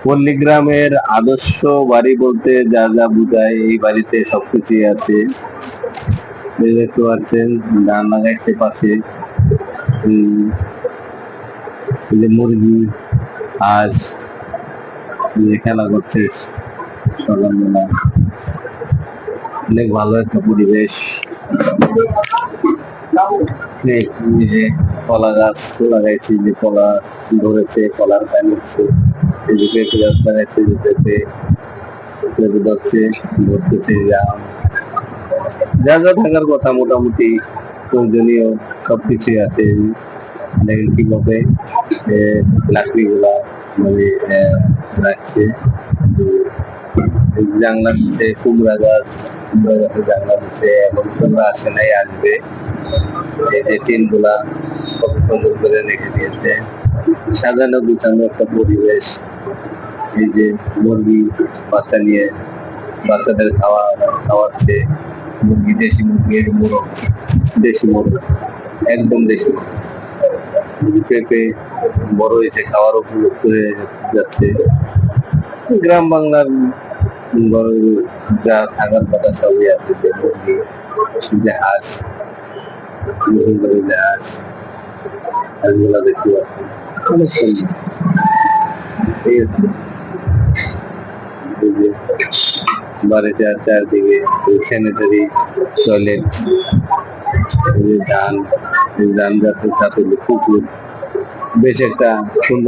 পল্লীগ্রামের আদর্শ বাড়ি বলতে যা যা বোঝায়, এই বাড়িতে সবকিছুই আছে। এই দেখতে পাচ্ছেন ধান লাগাইছে পাশে, উম, এই যে মুরগি, হাঁস, এই যে খেলা করছে সকালবেলা। অনেক ভালো একটা পরিবেশ। এই যে কলা গাছ লাগাইছি, যে কলা ধরেছে, কলার কান উঠছে। এই যে পেঁপে গাছ লাগাইছে, যে পেঁপে পেঁপে ধরছে, ধরতেছে আম। যা যা থাকার কথা মোটামুটি প্রয়োজনীয় সবকিছুই আছে। দেখেন কিভাবে লাকড়ি গুলা মানে রাখছে। জানলা দিচ্ছে, কুমড়া গাছ, কুমড়া গাছে জানলা দিচ্ছে, এখন তোমরা আসে নাই, আসবে। এই যে টিন গুলা কত সুন্দর করে রেখে দিয়েছে, সাজানো গুছানো একটা পরিবেশ। এই যে মুরগি বাচ্চা নিয়ে বাচ্চাদের খাওয়াচ্ছে। মুরগি, দেশি মুরগি, মোরগ, দেশি মোরগ, একদম দেশি। পেঁপে বড় হয়েছে, খাওয়ার উপযুক্ত হয়ে যাচ্ছে। গ্রাম বাংলার বড় যা থাকার কথা সবই আছে। যে মুরগি, যে হাঁস, যে হাঁস, হাঁসগুলা দেখতে পাচ্ছি অনেক সুন্দর। ঠিক আছে, এই যে বাড়িতে আছে চারদিকে স্যানিটারি টয়লেট, ধান, ধান গাছের সাথে পুকুর, বেশ একটা সুন্দর।